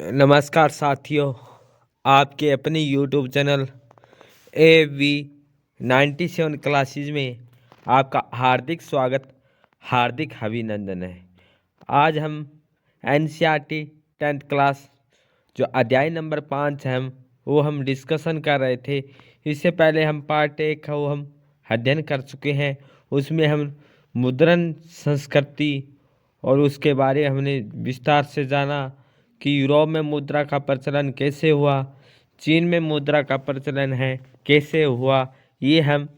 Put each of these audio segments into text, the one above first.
नमस्कार साथियों, आपके अपने YouTube चैनल AV97 क्लासेज में आपका हार्दिक स्वागत, हार्दिक अभिनंदन है। आज हम NCERT 10th क्लास जो अध्याय नंबर 5 है वो हम डिस्कशन कर रहे थे। इससे पहले हम पार्ट 1 का वो हम अध्ययन कर चुके हैं। उसमें हम मुद्रण संस्कृति और उसके बारे हमने विस्तार से जाना कि यूरोप में मुद्रा का प्रचलन कैसे हुआ, चीन में मुद्रा का प्रचलन है कैसे हुआ। ये हम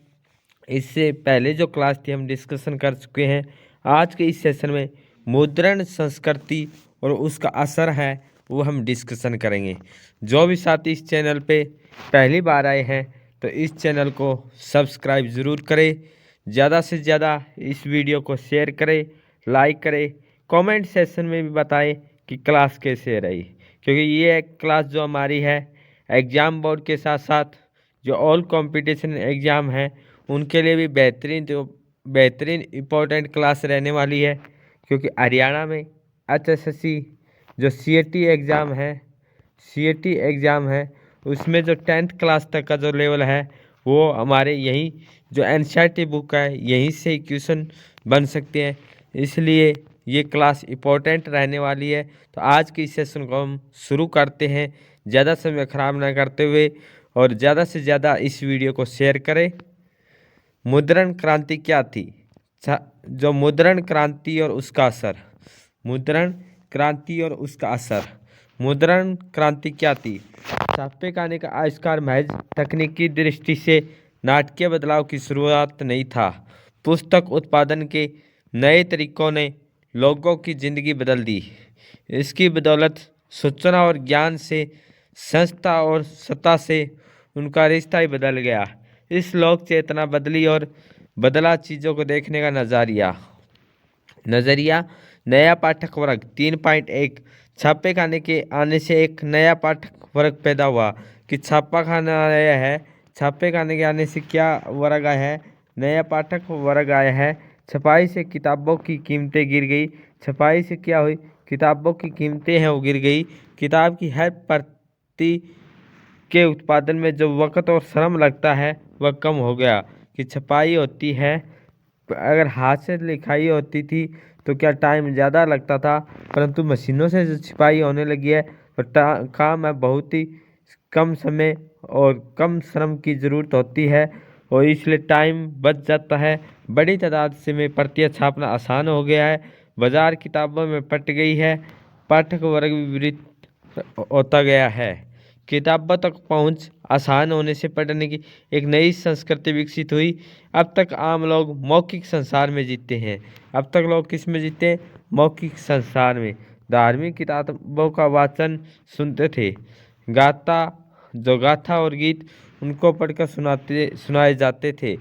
इससे पहले जो क्लास थी हम डिस्कशन कर चुके हैं। आज के इस सेशन में मुद्रण संस्कृति और उसका असर है वो हम डिस्कशन करेंगे। जो भी साथी इस चैनल पे पहली बार आए हैं तो इस चैनल को सब्सक्राइब ज़रूर करें, ज़्यादा से ज़्यादा इस वीडियो को शेयर करें, लाइक करें, कमेंट सेक्शन में भी बताएं कि क्लास कैसे रही, क्योंकि ये एक क्लास जो हमारी है एग्ज़ाम बोर्ड के साथ साथ जो ऑल कंपटीशन एग्ज़ाम है उनके लिए भी बेहतरीन इम्पोर्टेंट क्लास रहने वाली है। क्योंकि हरियाणा में HSSC जो CAT एग्ज़ाम है उसमें जो 10th क्लास तक का जो लेवल है वो हमारे यहीं जो NCERT बुक है यहीं से क्वेश्चन बन सकते हैं। इसलिए ये क्लास इम्पोर्टेंट रहने वाली है। तो आज की इस सेशन को हम शुरू करते हैं, ज़्यादा समय ख़राब ना करते हुए, और ज़्यादा से ज़्यादा इस वीडियो को शेयर करें। मुद्रण क्रांति क्या थी? जो मुद्रण क्रांति और उसका असर, मुद्रण क्रांति और उसका असर। मुद्रण क्रांति क्या थी? छापेखाने का आविष्कार महज तकनीकी दृष्टि से नाटकीय बदलाव की शुरुआत नहीं था। पुस्तक उत्पादन के नए तरीकों ने लोगों की जिंदगी बदल दी। इसकी बदौलत सूचना और ज्ञान से संस्था और सत्ता से उनका रिश्ता ही बदल गया। इस लोक चेतना बदली और बदला चीज़ों को देखने का नज़रिया। नया पाठक वर्ग 3.1 छापे खाने के आने से एक नया पाठक वर्ग पैदा हुआ। कि छापा खाना आया है, छापे खाने के आने से क्या वर्ग आया है? नया पाठक वर्ग आया है। छपाई से किताबों की कीमतें गिर गई। छपाई से क्या हुई? किताबों की कीमतें हैं वो गिर गई। किताब की हर प्रति के उत्पादन में जो वक़्त और श्रम लगता है वह कम हो गया। कि छपाई होती है, अगर हाथ से लिखाई होती थी तो क्या टाइम ज़्यादा लगता था, परंतु मशीनों से जो छपाई होने लगी है तो काम है बहुत ही कम समय और कम श्रम की ज़रूरत होती है और इसलिए टाइम बच जाता है। बड़ी तादाद से में प्रतियां छापना आसान हो गया है। बाजार किताबों में पट गई है। पाठक वर्ग विवृत होता गया है। किताबों तक पहुंच आसान होने से पढ़ने की एक नई संस्कृति विकसित हुई। अब तक आम लोग मौखिक संसार में जीते हैं। अब तक लोग किस में जीते हैं? मौखिक संसार में। धार्मिक किताबों का वाचन सुनते थे। गाथा और गीत उनको पढ़कर सुनाए जाते थे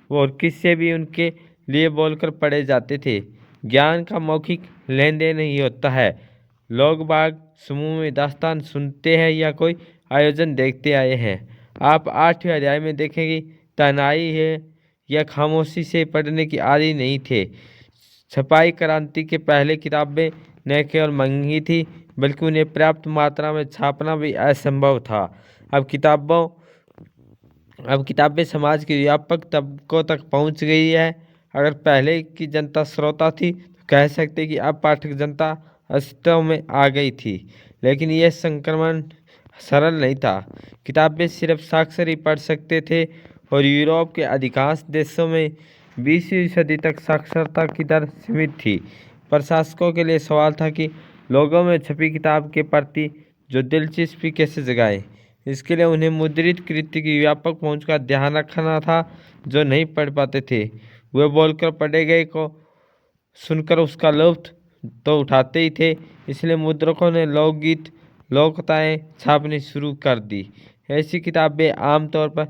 और किस्से भी उनके लिए बोलकर पढ़े जाते थे। ज्ञान का मौखिक लेन देन ही होता है। लोग बाग समूह में दास्तान सुनते हैं या कोई आयोजन देखते आए हैं। आप 8वें अध्याय में देखेंगे तनाई है या खामोशी से पढ़ने की आदि नहीं थे। छपाई क्रांति के पहले किताबें न केवल महंगी थी बल्कि उन्हें पर्याप्त मात्रा में छापना भी असंभव था। अब किताबें समाज के व्यापक तबकों तक पहुंच गई है। अगर पहले की जनता श्रोता थी तो कह सकते कि अब पाठक जनता अस्तित्व में आ गई थी, लेकिन यह संक्रमण सरल नहीं था। किताबें सिर्फ साक्षर ही पढ़ सकते थे और यूरोप के अधिकांश देशों में 20वीं सदी तक साक्षरता की दर सीमित थी। प्रशासकों के लिए सवाल था कि लोगों में छपी किताब के प्रति जो दिलचस्पी कैसे जगाएं। इसके लिए उन्हें मुद्रित कृति की व्यापक पहुंच का ध्यान रखना था। जो नहीं पढ़ पाते थे वे बोलकर पढ़े गए को सुनकर उसका लुत्फ तो उठाते ही थे। इसलिए मुद्रकों ने लोकगीत लोककथाएं छापनी शुरू कर दी। ऐसी किताबें आमतौर पर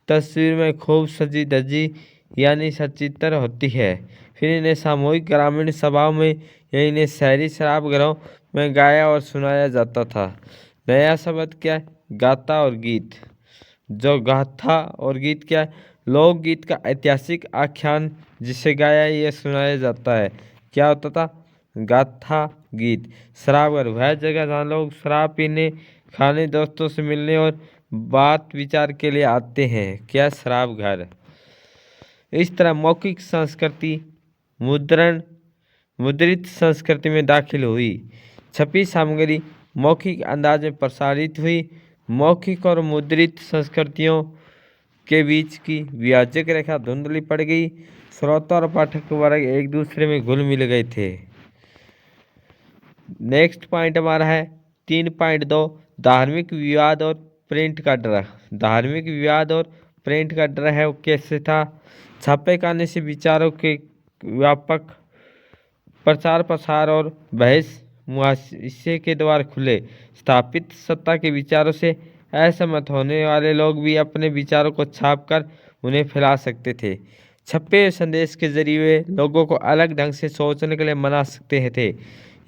तस्वीर में खूब सजी धजी यानी सचित्र होती है। फिर इन्हें सामूहिक ग्रामीण सभाओं में या इन्हें शहरी शराब घरों में गाया और सुनाया जाता था। नया शब्द क्या है? गाथा और गीत। जो गाथा और गीत क्या है? लोकगीत का ऐतिहासिक आख्यान जिसे गाया या सुनाया जाता है। क्या होता था? गाथा गीत। शराब घर वह जगह जहाँ लोग शराब पीने, खाने, दोस्तों से मिलने और बात विचार के लिए आते हैं। क्या शराब घर। इस तरह मौखिक संस्कृति मुद्रित संस्कृति में दाखिल हुई। छपी सामग्री मौखिक अंदाज में प्रसारित हुई। मौखिक और मुद्रित संस्कृतियों के बीच की विभाजक रेखा धुंधली पड़ गई। श्रोता और पाठक वर्ग एक दूसरे में घुल मिल गए थे। नेक्स्ट पॉइंट हमारा है 3.2 धार्मिक विवाद और प्रिंट का डर। धार्मिक विवाद और प्रिंट का डर है वो कैसे था। छापे खाने से विचारों के व्यापक प्रचार प्रसार और बहस मुहासे के द्वार खुले। स्थापित सत्ता के विचारों से असहमत होने वाले लोग भी अपने विचारों को छापकर उन्हें फैला सकते थे। छपे संदेश के जरिए लोगों को अलग ढंग से सोचने के लिए मना सकते थे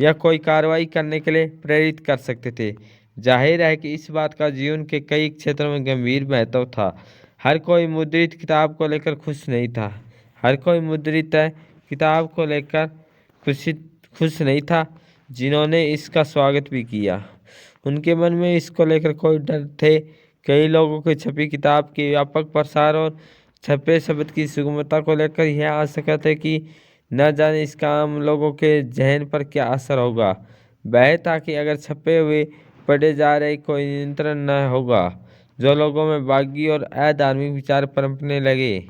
या कोई कार्रवाई करने के लिए प्रेरित कर सकते थे। जाहिर है कि इस बात का जीवन के कई क्षेत्रों में गंभीर महत्व था। हर कोई मुद्रित किताब को लेकर खुश नहीं था। हर कोई मुद्रित किताब को लेकर खुश नहीं था। जिन्होंने इसका स्वागत भी किया उनके मन में इसको लेकर कोई डर थे। कई लोगों की छपी किताब के व्यापक प्रसार और छपे शब्द की सुगमता को लेकर यह आशंका है कि न जाने इसका आम लोगों के जहन पर क्या असर होगा। वह ताकि अगर छपे हुए पढ़े जा रहे कोई नियंत्रण न होगा जो लोगों में बागी और अधार्मिक विचार पनपने लगे।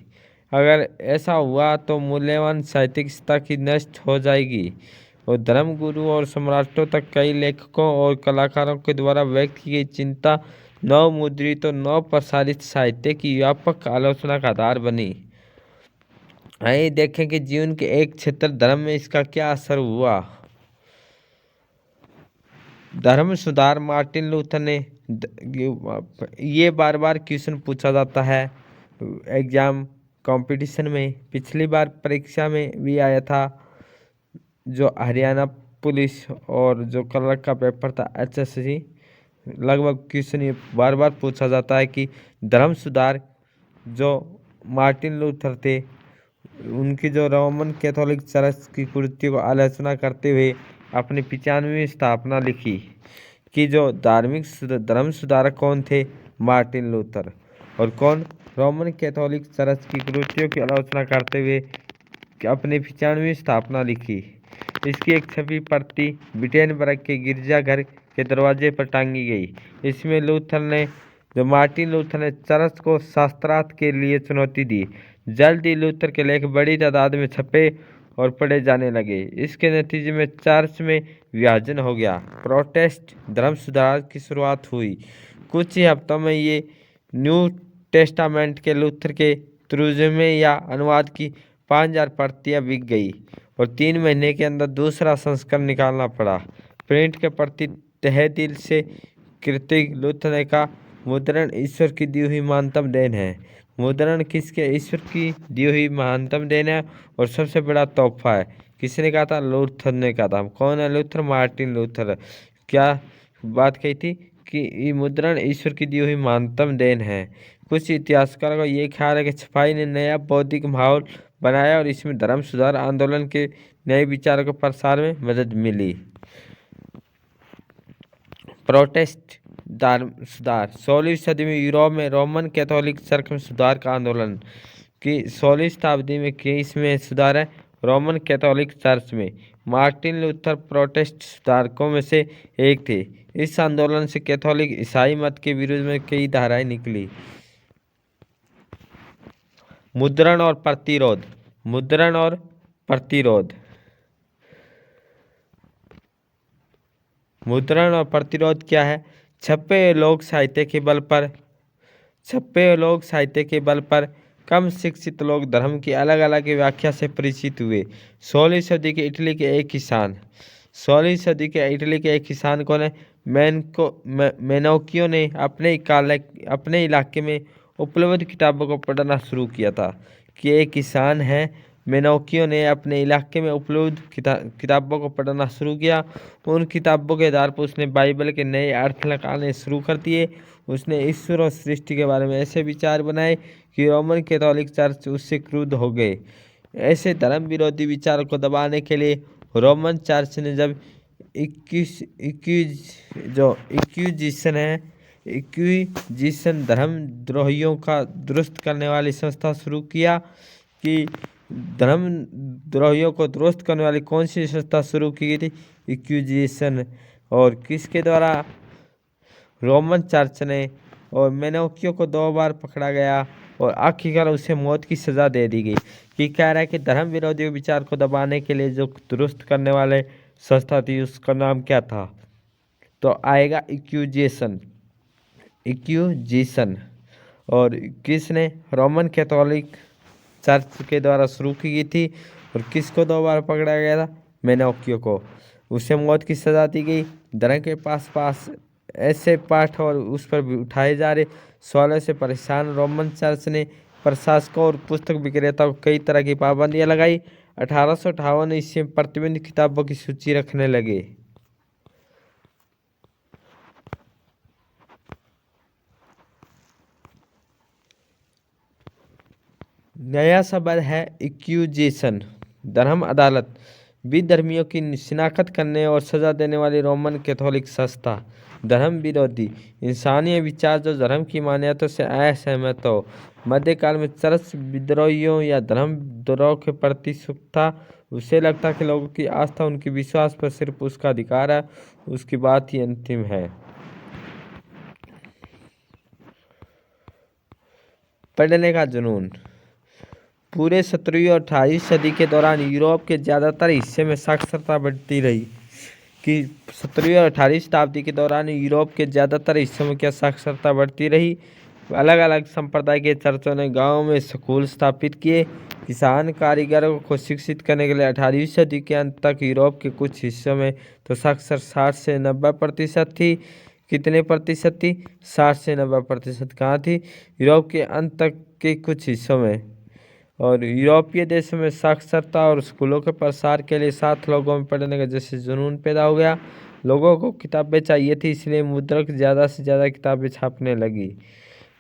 अगर ऐसा हुआ तो मूल्यवान साहित्यिक सत्ता की नष्ट हो जाएगी और धर्मगुरु और सम्राटों तक कई लेखकों और कलाकारों के द्वारा व्यक्त की गई चिंता नव मुद्रित और नव प्रसारित साहित्य की व्यापक आलोचना का आधार बनी। आइए देखें कि जीवन के एक क्षेत्र धर्म में इसका क्या असर हुआ। धर्म सुधार मार्टिन लूथर ने ये बार बार क्वेश्चन पूछा जाता है एग्जाम कंपटीशन में। पिछली बार परीक्षा में भी आया था जो हरियाणा पुलिस और जो क्लर्क का पेपर था HSC। लगभग क्वेश्चन ये बार बार पूछा जाता है कि धर्म सुधार जो मार्टिन लूथर थे उनकी जो रोमन कैथोलिक चर्च की कुरीतियों को आलोचना करते हुए अपनी 95वीं स्थापना लिखी कि जो धर्म सुधारक कौन थे, मार्टिन लूथर। और कौन, रोमन कैथोलिक चर्च की कुरीतियों की आलोचना करते हुए अपनी 95वीं स्थापना लिखी। इसकी एक छपी प्रति विटेनबर्ग के गिरजाघर के दरवाजे पर टांगी गई। इसमें मार्टिन लूथर ने चर्च को शास्त्रार्थ के लिए चुनौती दी। जल्द ही लूथर के लेख बड़ी तादाद में छपे और पढ़े जाने लगे। इसके नतीजे में चर्च में विभाजन हो गया। प्रोटेस्ट धर्म सुधार की शुरुआत हुई। कुछ ही हफ्तों में ये न्यू टेस्टामेंट के लूथर के तर्जुमे या अनुवाद की 5000 प्रतियां बिक गई और 3 महीने के अंदर दूसरा संस्करण निकालना पड़ा। प्रिंट के प्रति तहे दिल से कृतज्ञ लूथर ने कहा, मुद्रण ईश्वर की दी हुई महानतम देन है। मुद्रण किसके? ईश्वर की दी हुई महानतम देन है और सबसे बड़ा तोहफा है। किसने कहा था? लूथर ने कहा था। कौन है लूथर? Martin Luther. क्या बात कही थी कि मुद्रण ईश्वर की दी हुई महानतम देन है। कुछ इतिहासकारों का ये ख्याल है कि छपाई ने नया बौद्धिक माहौल बनाया और इसमें धर्म सुधार आंदोलन के नए विचारों के प्रसार में मदद मिली। प्रोटेस्ट धर्म सुधार 16वीं सदी में यूरोप में रोमन कैथोलिक चर्च में सुधार का आंदोलन की 16वीं शताब्दी में इसमें सुधार है रोमन कैथोलिक चर्च में। मार्टिन लूथर प्रोटेस्ट सुधारकों में से एक थे। इस आंदोलन से कैथोलिक ईसाई मत के विरुद्ध में कई धाराएं निकली। मुद्रण और प्रतिरोध। मुद्रण और प्रतिरोध। मुद्रण और प्रतिरोध क्या है? छपे लोक साहित्य के बल पर कम शिक्षित लोग धर्म की अलग अलग व्याख्या से परिचित हुए। 16वीं सदी के इटली के एक किसान कौन है? मेनोकियो ने अपने इलाके में उपलब्ध किताबों को पढ़ना शुरू किया था। कि एक किसान है मेनोकियो ने अपने इलाके में उपलब्ध किताबों को पढ़ना शुरू किया। उन किताबों के आधार पर उसने बाइबल के नए अर्थ निकालने शुरू कर दिए। उसने ईश्वर और सृष्टि के बारे में ऐसे विचार बनाए कि रोमन कैथोलिक चर्च उससे क्रुद्ध हो गए। ऐसे धर्म विरोधी विचारों को दबाने के लिए रोमन चर्च ने जब इक्विजिशन है, इक्विजिशन धर्मद्रोहियों का दुरुस्त करने वाली संस्था शुरू किया। कि धर्मद्रोहियों को दुरुस्त करने वाली कौन सी संस्था शुरू की गई थी? इक्विजिशन। और किसके द्वारा? रोमन चर्च ने। और मेनोकियो को 2 बार पकड़ा गया और आखिरकार उसे मौत की सज़ा दे दी गई। कि कह रहा है कि धर्म विरोधी विचार को दबाने के लिए जो दुरुस्त करने वाले संस्था थी उसका नाम क्या था? तो आएगा इक्विजिशन। इक्विजिशन। और किसने? रोमन कैथोलिक चर्च के द्वारा शुरू की गई थी। और किसको 2 बार पकड़ा गया था? मेनोकियो को। उसे मौत की सज़ा दी गई। धर्म के पास ऐसे पाठ और उस पर भी उठाए जा रहे सवालों से परेशान रोमन चर्च ने प्रशासकों और पुस्तक विक्रेताओं को कई तरह की पाबंदियां लगाई। 1858 ईस्वी में प्रतिबंधित किताबों की सूची रखने लगे। नया शब्द है इक्विजिशन। धर्म अदालत। विधर्मियों की शिनाख्त करने और सजा देने वाली रोमन कैथोलिक संस्था। धर्म विरोधी। इंसानी विचार जो धर्म की मान्यताओं से असहमत हो। मध्यकाल में चर्च विद्रोहियों या धर्म द्रोह के प्रति सुख था। उसे लगता कि लोगों की आस्था उनके विश्वास पर सिर्फ उसका अधिकार है, उसकी बात ही अंतिम है। पढ़ने का जुनून। पूरे 17वीं और 18वीं सदी के दौरान यूरोप के ज़्यादातर हिस्से में साक्षरता बढ़ती रही। कि 17वीं और 18वीं शताब्दी के दौरान यूरोप के ज़्यादातर हिस्सों में क्या साक्षरता बढ़ती रही। अलग अलग संप्रदाय के चर्चों ने गाँव में स्कूल स्थापित किए। किसान कारीगरों को शिक्षित करने के लिए 18वीं सदी के अंत तक यूरोप के कुछ हिस्सों में तो साक्षरता 60 से 90% थी। कितने प्रतिशत थी? 60 से 90%। कहाँ थी? यूरोप के अंत तक के कुछ हिस्सों में। और यूरोपीय देशों में साक्षरता और स्कूलों के प्रसार के लिए 7 लोगों में पढ़ने का जैसे जुनून पैदा हो गया। लोगों को किताबें चाहिए थी, इसलिए मुद्रक ज़्यादा से ज़्यादा किताबें छापने लगी।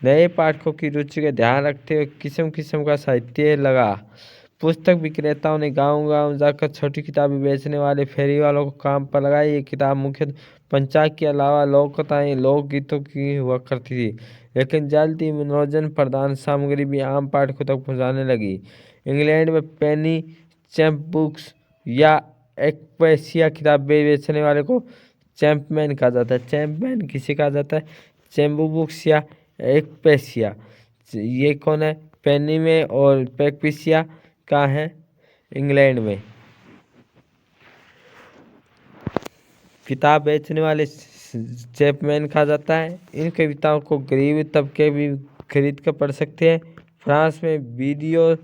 नए पाठकों की रुचि का ध्यान रखते हुए किस्म किस्म का साहित्य लगा। पुस्तक विक्रेताओं ने गांव-गांव जाकर छोटी किताबें बेचने वाले फेरी वालों को काम पर लगाया। ये किताब मुख्यतः पंचांग के अलावा लोक कथाएं, लोकगीतों की हुआ करती थी, लेकिन जल्द ही मनोरंजन प्रधान सामग्री भी आम पाठकों तक पहुंचाने लगी। इंग्लैंड में पेनी चैंप बुक्स या एक्वेसिया किताबें बेचने वाले को चैंपमैन कहा जाता है। चैंपमैन किसे कहा जाता है? चैम्बू बुक्स या एक्वेसिया। ये कौन है? पेनी में। और पेक्विसिया कहाँ है? इंग्लैंड में। किताब बेचने वाले चैपमैन कहा जाता है। इन कविताओं को गरीब तबके भी खरीद कर पढ़ सकते हैं। फ्रांस में वीडियो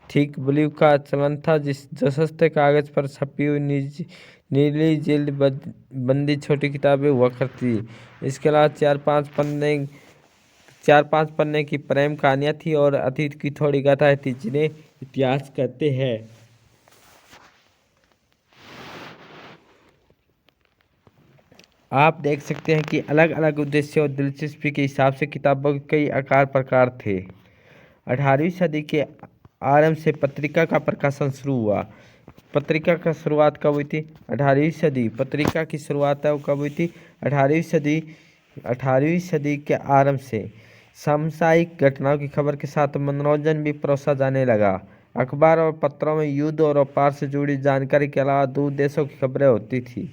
थिक ब्लू का चलन था, जो सस्ते कागज पर छपी हुई नीली जिल्द बंदी छोटी किताबें हुआ करती थी। इसके अलावा 4-5 पन्ने की प्रेम कहानियाँ थी और अतीत की थोड़ी गाथाएं थी, जिन्हें इतिहास कहते हैं। आप देख सकते हैं कि अलग अलग उद्देश्य और दिलचस्पी के हिसाब से किताबों के कई आकार प्रकार थे। 18वीं सदी के आरंभ से पत्रिका का प्रकाशन शुरू हुआ। पत्रिका का शुरुआत कब हुई थी? 18वीं सदी। पत्रिका की शुरुआत कब हुई थी? 18वीं सदी। 18वीं सदी के आरंभ से सामयिक घटनाओं की खबर के साथ मनोरंजन भी परोसा जाने लगा। अखबार और पत्रों में युद्ध और व्यापार से जुड़ी जानकारी के अलावा दूर देशों की खबरें होती थी।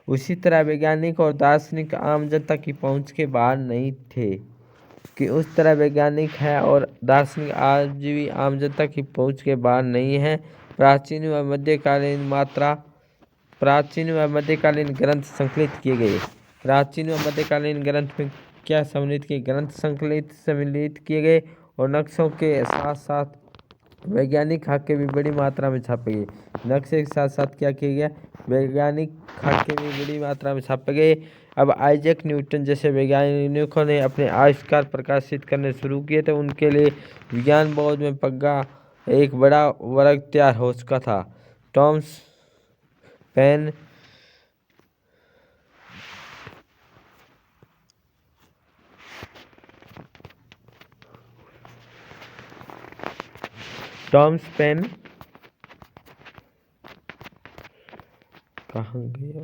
उसी तरह वैज्ञानिक और दार्शनिक आम जनता की पहुंच के बाहर नहीं थे। कि उस तरह वैज्ञानिक है और दार्शनिक आज भी आम जनता की पहुंच के बाहर नहीं है। प्राचीन व मध्यकालीन ग्रंथ संकलित किए गए। प्राचीन व मध्यकालीन ग्रंथ में क्या सम्मिलित किए? ग्रंथ सम्मिलित किए गए। और नक्शों के साथ साथ वैज्ञानिक खाके भी बड़ी मात्रा में छापे गए। नक्शे के साथ साथ क्या किया गया? वैज्ञानिक खाके भी बड़ी मात्रा में छापे गए। अब आइजैक न्यूटन जैसे वैज्ञानिकों ने अपने आविष्कार प्रकाशित करने शुरू किए थे, उनके लिए विज्ञान बोध में पग्गा एक बड़ा वर्ग तैयार हो चुका था। टॉमस पेन कहाँ गया?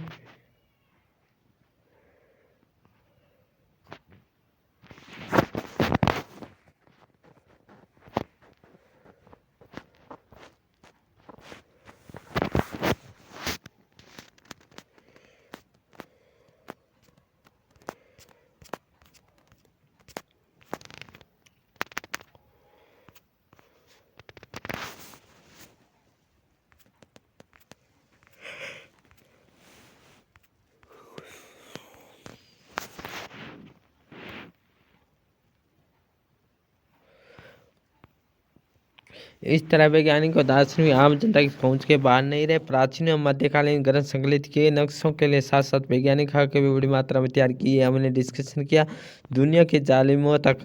इस तरह वैज्ञानिक और दार्शनिक आम जनता की पहुंच के बाहर नहीं रहे। प्राचीन और मध्यकालीन ग्रंथ संकलित किए, नक्शों के लिए साथ साथ वैज्ञानिक खाके भी बड़ी मात्रा में तैयार किए। हमने डिस्कशन किया दुनिया के जालिमों तक।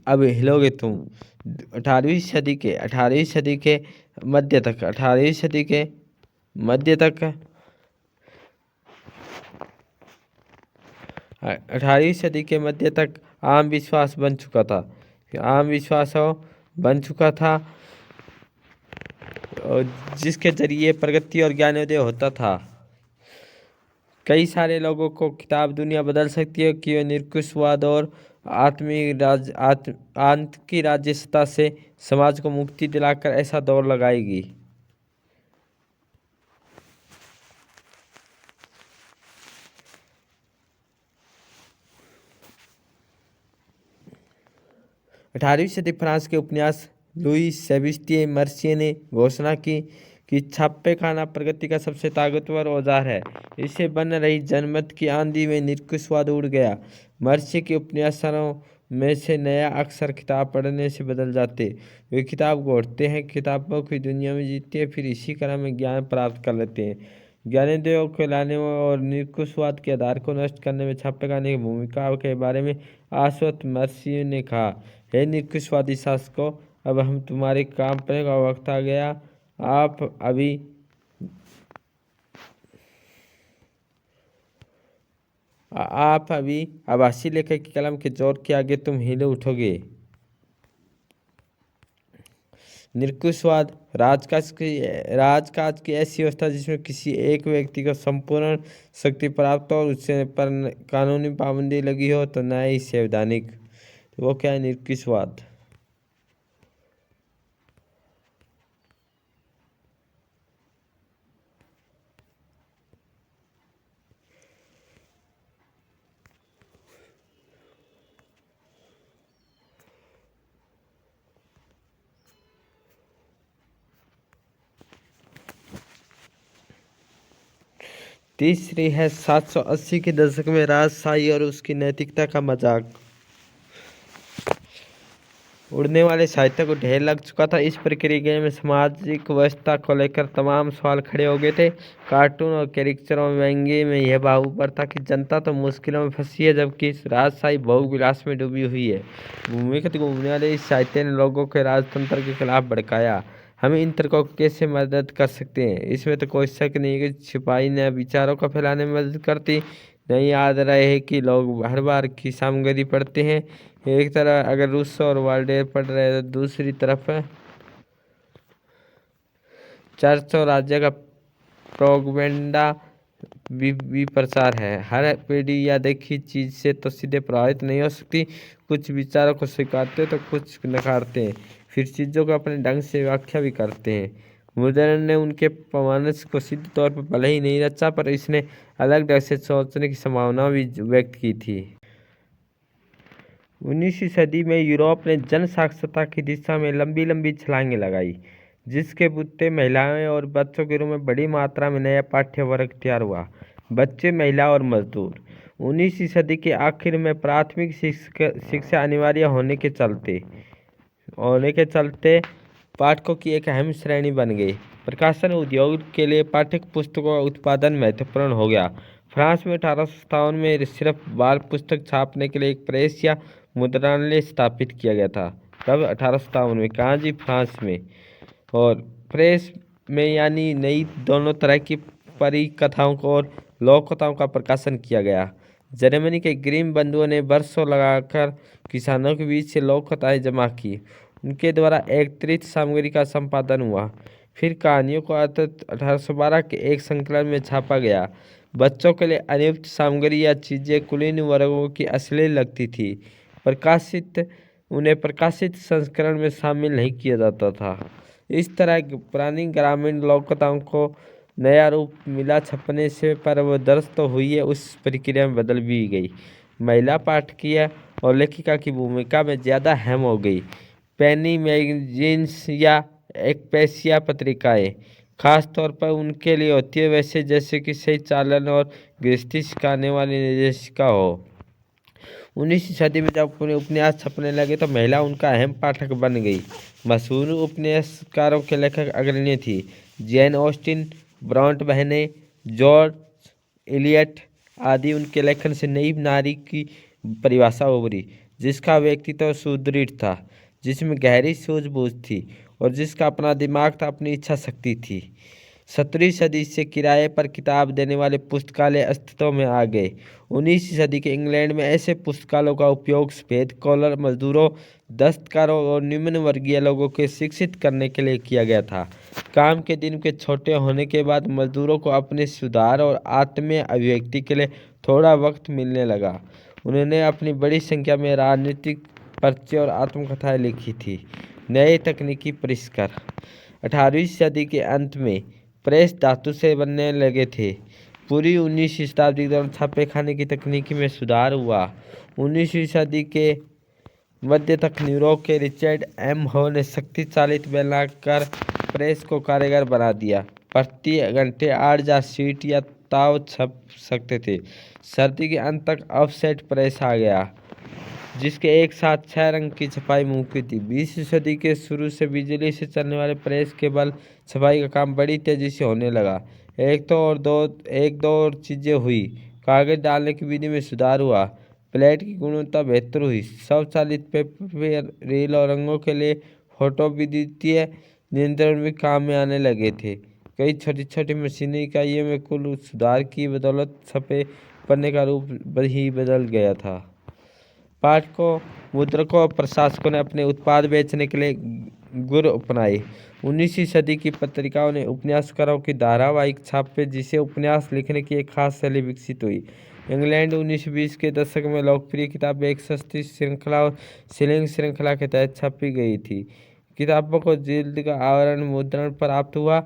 अब हिलोगे तुम। 18वीं सदी के मध्य तक 18वीं सदी के मध्य तक आम विश्वास बन चुका था और जिसके जरिए प्रगति और ज्ञानोदय होता था। कई सारे लोगों को किताब दुनिया बदल सकती है कि निरंकुशवाद और आतंकी राज्य सत्ता से समाज को मुक्ति दिलाकर ऐसा दौर लगाएगी। अठारहवीं सदी फ्रांस के उपन्यास लुई सेबेस्टियन मर्सिये ने घोषणा की कि छापे खाना प्रगति का सबसे ताकतवर औजार है। इससे बन रही जनमत की आंधी में निरंकुशवाद उड़ गया। मर्सिये के उपन्यासों में से नया अक्षर किताब पढ़ने से बदल जाते। वे किताब को उठते हैं, किताबों की दुनिया में जीते हैं, फिर इसी क्रम में ज्ञान प्राप्त कर लेते हैं। ज्ञानोदय को लाने और निरंकुशवाद के आधार को नष्ट करने में छापेखाने की भूमिका के बारे में आश्वस्त मर्सिये ने कहा, हे निरंकुशवादी शासकों, अब हम तुम्हारे काम करने का वक्त आ गया। आप अभी आभासी लेखक की कलम के जोर के आगे तुम हिले उठोगे। निरंकुशवाद राजकाज की ऐसी व्यवस्था जिसमें किसी एक व्यक्ति को संपूर्ण शक्ति प्राप्त हो और उससे पर कानूनी पाबंदी लगी हो, तो न ही संवैधानिक। तो वो क्या है निरंकुशवाद? तीसरी है 780 के दशक में राजशाही और उसकी नैतिकता का मजाक। उड़ने वाले साहित्य को ढेर लग चुका था। इस प्रक्रिया में सामाजिक व्यवस्था को लेकर तमाम सवाल खड़े हो गए थे। कार्टून और कैरिकेचरों में व्यंग्य में यह भाव ऊपर था कि जनता तो मुश्किलों में फंसी है, जबकि राजशाही भोग विलास में डूबी हुई है। भूमिगत घूमने वाले इस साहित्य ने लोगों के राजतंत्र के खिलाफ भड़काया। हम इन तर्कों को कैसे मदद कर सकते हैं? इसमें तो कोई शक नहीं कि छिपाई न विचारों को फैलाने में मदद करती। नहीं याद रहे कि लोग हर बार की सामग्री पढ़ते हैं। एक तरह अगर रूसो और वाल्डेयर पढ़ रहे हैं, तो दूसरी तरफ चर्च और राज्य का प्रोपेगेंडा भी प्रचार है। हर पीढ़ी या देखी चीज से तो सीधे प्रभावित नहीं हो सकती। कुछ विचारों को स्वीकारते तो कुछ नकारते हैं, फिर चीज़ों को अपने ढंग से व्याख्या भी करते हैं। मुदर्न ने उनके पमानस को सिद्ध तौर पर भले ही नहीं रचा, पर इसने अलग ढंग से सोचने की संभावना भी व्यक्त की थी। 19वीं सदी में यूरोप ने जन साक्षरता की दिशा में लंबी लंबी छलांगें लगाई, जिसके बुत्ते महिलाएं और बच्चों के रूप में बड़ी मात्रा में नया पाठ्य वर्ग तैयार हुआ। बच्चे, महिला और मजदूर। 19वीं सदी के आखिर में प्राथमिक शिक्षा अनिवार्य होने के चलते पाठकों की एक अहम श्रेणी बन गई। प्रकाशन उद्योग के लिए पाठ्य पुस्तकों का उत्पादन महत्वपूर्ण हो गया। फ्रांस में 1857 में सिर्फ बाल पुस्तक छापने के लिए एक प्रेस या मुद्रणालय स्थापित किया गया था। तब 1857 में कहाँ जी? फ्रांस में। और प्रेस में यानी नई दोनों तरह की परिकथाओं को और लोक कथाओं का प्रकाशन किया गया। जर्मनी के ग्रीम बंधुओं ने वर्षों लगाकर किसानों के बीच से लोक कथाएं जमा की। उनके द्वारा एकत्रित सामग्री का संपादन हुआ। फिर कहानियों को 1812 के एक संकलन में छापा गया। बच्चों के लिए अनुपयुक्त सामग्री या चीज़ें कुलीन वर्गों की अश्लील लगती थी। उन्हें प्रकाशित संस्करण में शामिल नहीं किया जाता था। इस तरह की पुरानी ग्रामीण लोककथाओं को नया रूप मिला छपने से, पर वो दर्ज तो हुई है, उस प्रक्रिया में बदल भी गई। महिला पाठकीय और लेखिका की भूमिका में ज़्यादा अहम हो गई। पेनी मैगजीन्स या एक्सप्रेसिया पत्रिकाएं खास तौर पर उनके लिए होती है, वैसे जैसे कि सही चालन और गृहस्थी सिखाने वाली निर्देशिका हो। 19वीं सदी में जब उपन्यास छपने लगे तो महिला उनका अहम पाठक बन गई। मशहूर उपन्यासकारों के लेखक अग्रणी थी। जैन ऑस्टिन, ब्रॉन्ट बहनें, जॉर्ज इलियट आदि। उनके लेखन से नई नारी की परिभाषा उभरी, जिसका व्यक्तित्व सुदृढ़ था, जिसमें गहरी सूझबूझ थी और जिसका अपना दिमाग था, अपनी इच्छा शक्ति थी। 17वीं सदी से किराए पर किताब देने वाले पुस्तकालय अस्तित्व में आ गए। 19वीं सदी के इंग्लैंड में ऐसे पुस्तकालयों का उपयोग सफेद कॉलर मजदूरों, दस्तकारों और निम्न वर्गीय लोगों को शिक्षित करने के लिए किया गया था। काम के दिन के छोटे होने के बाद मजदूरों को अपने सुधार और आत्मीय अभिव्यक्ति के लिए थोड़ा वक्त मिलने लगा। उन्होंने अपनी बड़ी संख्या में राजनीतिक पर्चे और आत्मकथाएं लिखी थी। नए तकनीकी परिष्कार। 18वीं सदी के अंत में प्रेस धातु से बनने लगे थे। पूरी 19वीं शताब्दी के दौरान छापे खाने की तकनीकी में सुधार हुआ। 19वीं सदी के मध्य तक न्यूयॉर्क के रिचर्ड एम हॉल ने शक्ति चालित बेलनाकार प्रेस को कारगर बना दिया। प्रति घंटे 8,000 शीट या ताव छप सकते थे। सर्दी के अंत तक ऑफसेट प्रेस आ गया, जिसके एक साथ 6 रंग की छपाई मुमकिन थी। 20वीं सदी के शुरू से बिजली से चलने वाले प्रेस के बल छपाई का काम बड़ी तेजी से होने लगा। एक दो और चीज़ें हुई। कागज डालने की विधि में सुधार हुआ, प्लेट की गुणवत्ता बेहतर हुई, स्वचालित पेपर रील और रंगों के लिए फोटो विद्युतीय नियंत्रण भी काम में आने लगे थे। कई छोटी छोटी मशीनी इकाइयों में कुल सुधार की बदौलत छपे पन्ने का रूप ही बदल गया था। पाठकों, मुद्रकों और प्रशासकों ने अपने उत्पाद बेचने के लिए गुर अपनाए। 19वीं सदी की पत्रिकाओं ने उपन्यासकारों की धारावाहिक छापे, जिसे उपन्यास लिखने की एक खास शैली विकसित हुई। इंग्लैंड 1920 के दशक में लोकप्रिय किताबें एक सस्ती श्रृंखला और सीलिंग श्रृंखला के तहत छपी गई थी। किताबों को जिल्द का आवरण मुद्रण प्राप्त हुआ।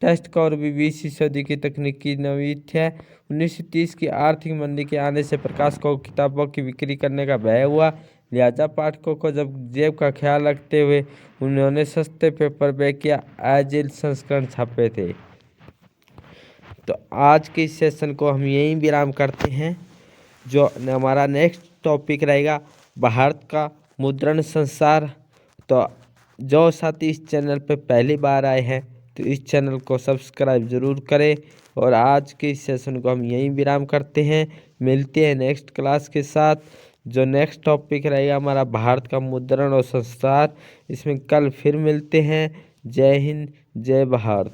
टेस्ट का और भी 20वीं सदी की तकनीकी नवीनता है। 1930 की आर्थिक मंदी के आने से प्रकाशकों को किताबों की बिक्री करने का भय हुआ, लिहाजा पाठकों को जब जेब का ख्याल रखते हुए उन्होंने सस्ते पेपरबैक या आजिल संस्करण छापे थे। तो आज के इस सेशन को हम यहीं विराम करते हैं। जो हमारा नेक्स्ट टॉपिक रहेगा भारत का मुद्रण संसार। तो जो साथी इस चैनल पर पहली बार आए हैं तो इस चैनल को सब्सक्राइब ज़रूर करें। और आज के इस सेशन को हम यहीं विराम करते हैं। मिलते हैं नेक्स्ट क्लास के साथ। जो नेक्स्ट टॉपिक रहेगा हमारा भारत का मुद्रण और संसार, इसमें कल फिर मिलते हैं। जय हिंद, जय भारत।